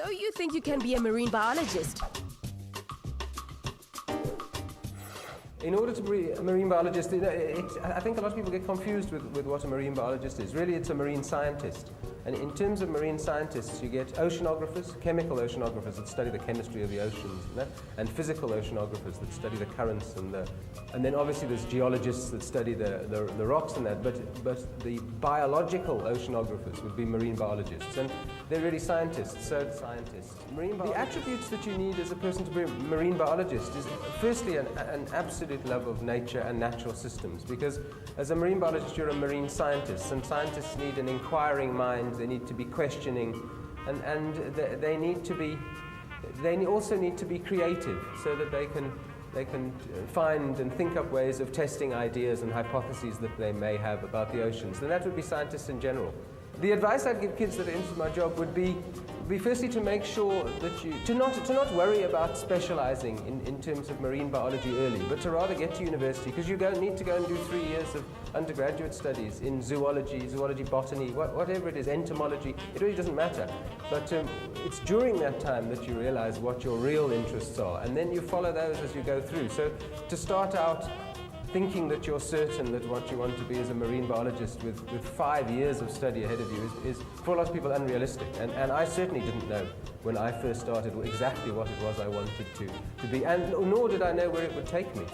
So you think you can be a marine biologist? In order to be a marine biologist, I think a lot of people get confused with what a marine biologist is. Really, it's a marine scientist. And in terms of marine scientists, you get oceanographers, chemical oceanographers that study the chemistry of the oceans, and physical oceanographers that study the currents, and then obviously there's geologists that study the rocks and that, but the biological oceanographers would be marine biologists, and they're really scientists, so scientists. The attributes that you need as a person to be a marine biologist is firstly an absolute love of nature and natural systems, because as a marine biologist you're a marine scientist, and scientists need an inquiring mind, they need to be questioning, and they also need to be creative so that they can find and think up ways of testing ideas and hypotheses that they may have about the oceans. And that would be scientists in general. The advice I'd give kids that are interested in my job would be firstly to make sure that to not worry about specializing in terms of marine biology early, but to rather get to university, because you don't need to go and do 3 years of undergraduate studies in zoology, botany, whatever it is, entomology. It really doesn't matter. But it's during that time that you realize what your real interests are, and then you follow those as you go through. So to start out thinking that you're certain that what you want to be is a marine biologist with 5 years of study ahead of you is for a lot of people unrealistic. And I certainly didn't know when I first started exactly what it was I wanted to be, and nor did I know where it would take me.